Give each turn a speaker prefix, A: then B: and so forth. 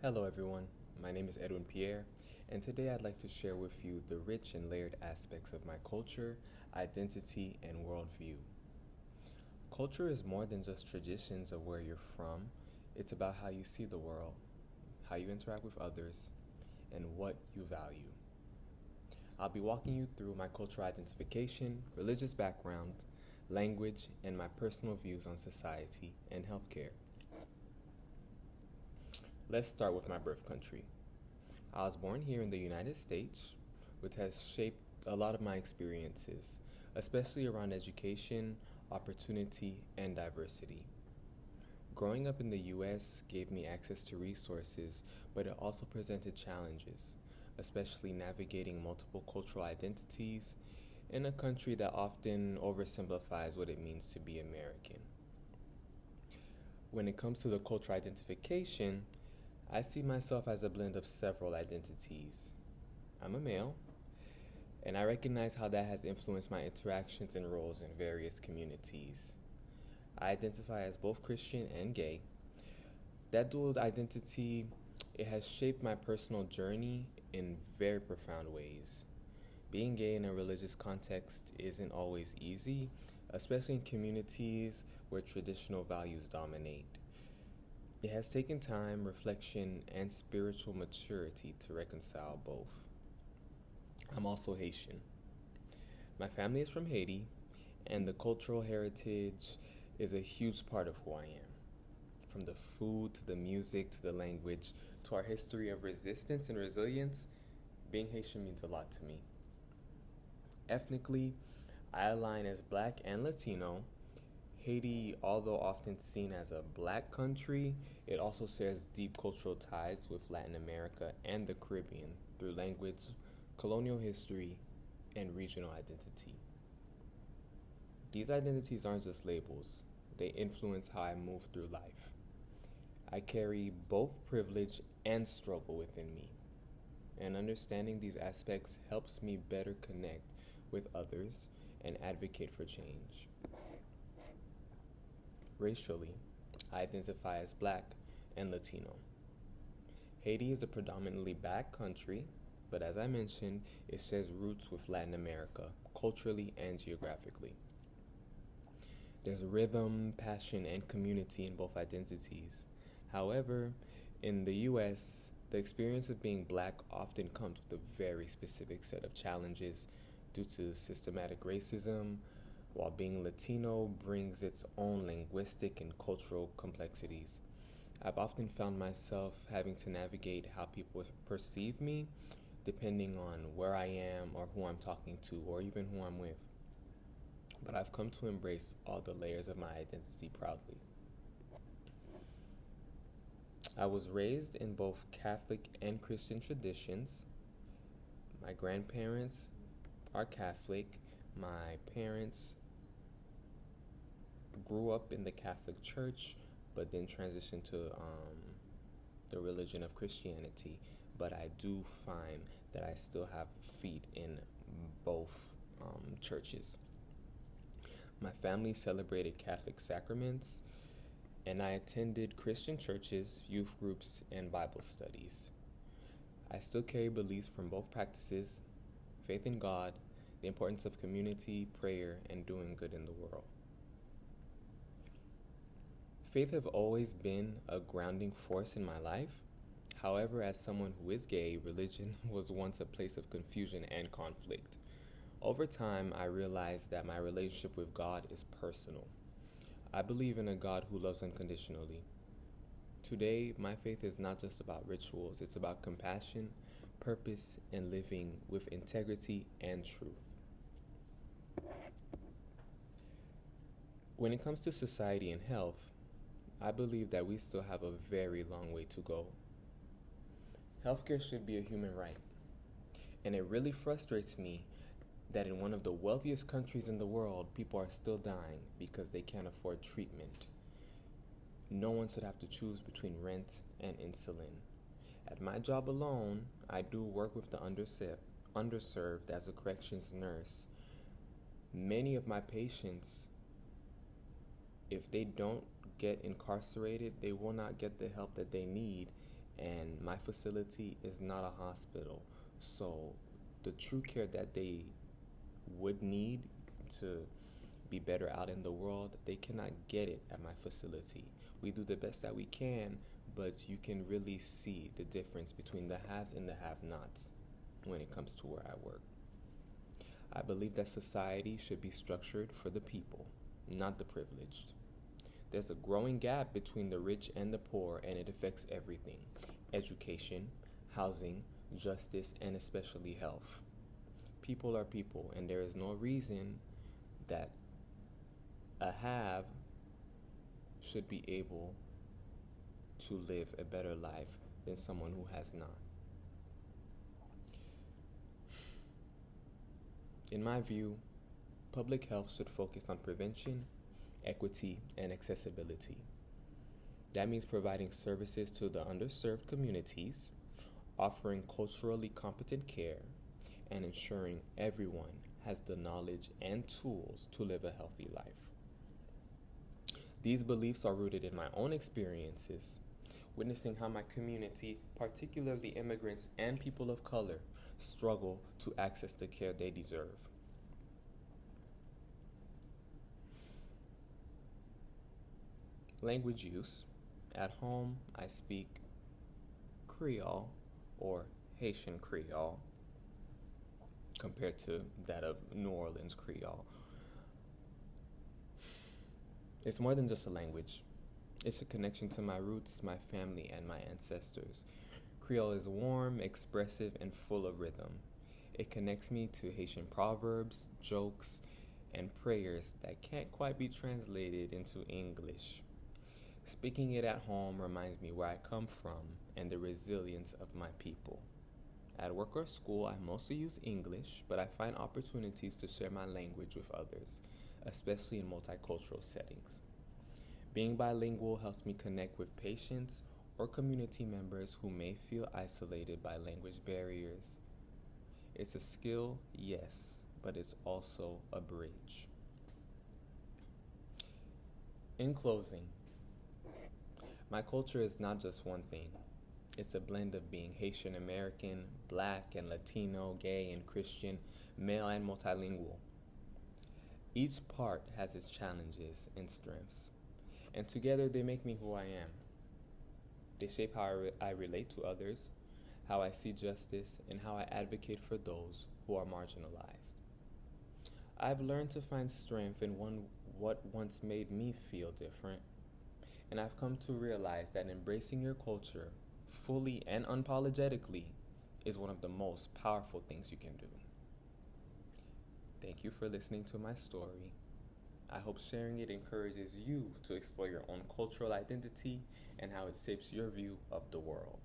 A: Hello, everyone. My name is Edwin Pierre, and today I'd like to share with you the rich and layered aspects of my culture, identity, and worldview. Culture is more than just traditions of where you're from, it's about how you see the world, how you interact with others, and what you value. I'll be walking you through my cultural identification, religious background, language, and my personal views on society and healthcare. Let's start with my birth country. I was born here in the United States, which has shaped a lot of my experiences, especially around education, opportunity, and diversity. Growing up in the US gave me access to resources, but it also presented challenges, especially navigating multiple cultural identities in a country that often oversimplifies what it means to be American. When it comes to the cultural identification, I see myself as a blend of several identities. I'm a male, and I recognize how that has influenced my interactions and roles in various communities. I identify as both Christian and gay. That dual identity, it has shaped my personal journey in very profound ways. Being gay in a religious context isn't always easy, especially in communities where traditional values dominate. It has taken time, reflection, and spiritual maturity to reconcile both. I'm also Haitian. My family is from Haiti, and the cultural heritage is a huge part of who I am. From the food to the music to the language to our history of resistance and resilience, being Haitian means a lot to me. Ethnically, I align as black and Latino. Haiti, although often seen as a black country, it also shares deep cultural ties with Latin America and the Caribbean through language, colonial history, and regional identity. These identities aren't just labels, they influence how I move through life. I carry both privilege and struggle within me, and understanding these aspects helps me better connect with others and advocate for change. Racially, I identify as black and Latino. Haiti is a predominantly black country, but as I mentioned, it shares roots with Latin America, culturally and geographically. There's rhythm, passion, and community in both identities. However, in the US, the experience of being black often comes with a very specific set of challenges due to systematic racism, while being Latino brings its own linguistic and cultural complexities. I've often found myself having to navigate how people perceive me depending on where I am or who I'm talking to or even who I'm with. But I've come to embrace all the layers of my identity proudly. I was raised in both Catholic and Christian traditions. My grandparents are Catholic. My parents grew up in the Catholic Church, but then transitioned to the religion of Christianity. But I do find that I still have feet in both churches. My family celebrated Catholic sacraments, and I attended Christian churches, youth groups, and Bible studies. I still carry beliefs from both practices: faith in God, the importance of community, prayer, and doing good in the world. Faith have always been a grounding force in my life. However, as someone who is gay, religion was once a place of confusion and conflict. Over time, I realized that my relationship with God is personal. I believe in a God who loves unconditionally. Today, my faith is not just about rituals, it's about compassion, purpose, and living with integrity and truth. When it comes to society and health, I believe that we still have a very long way to go. Healthcare should be a human right, and it really frustrates me that in one of the wealthiest countries in the world, people are still dying because they can't afford treatment. No one should have to choose between rent and insulin. At my job alone, I do work with the underserved as a corrections nurse. Many of my patients, if they don't get incarcerated, they will not get the help that they need and my facility is not a hospital. So the true care that they would need to be better out in the world, they cannot get it at my facility. We do the best that we can, but you can really see the difference between the haves and the have-nots when it comes to where I work. I believe that society should be structured for the people, not the privileged. There's a growing gap between the rich and the poor, and it affects everything: education, housing, justice, and especially health. People are people, and there is no reason that a have should be able to live a better life than someone who has not. In my view, public health should focus on prevention, equity, and accessibility. That means providing services to the underserved communities, offering culturally competent care, and ensuring everyone has the knowledge and tools to live a healthy life. These beliefs are rooted in my own experiences, witnessing how my community, particularly immigrants and people of color, struggle to access the care they deserve. Language use. At home, I speak Creole or Haitian Creole compared to that of New Orleans Creole. It's more than just a language. It's a connection to my roots, my family, and my ancestors. Creole is warm, expressive, and full of rhythm. It connects me to Haitian proverbs, jokes, and prayers that can't quite be translated into English. Speaking it at home reminds me where I come from and the resilience of my people. At work or school, I mostly use English, but I find opportunities to share my language with others, especially in multicultural settings. Being bilingual helps me connect with patients or community members who may feel isolated by language barriers. It's a skill, yes, but it's also a bridge. In closing, my culture is not just one thing. It's a blend of being Haitian American, Black and Latino, gay and Christian, male and multilingual. Each part has its challenges and strengths, and together they make me who I am. They shape how I relate to others, how I see justice, and how I advocate for those who are marginalized. I've learned to find strength in what once made me feel different, and I've come to realize that embracing your culture fully and unapologetically is one of the most powerful things you can do. Thank you for listening to my story. I hope sharing it encourages you to explore your own cultural identity and how it shapes your view of the world.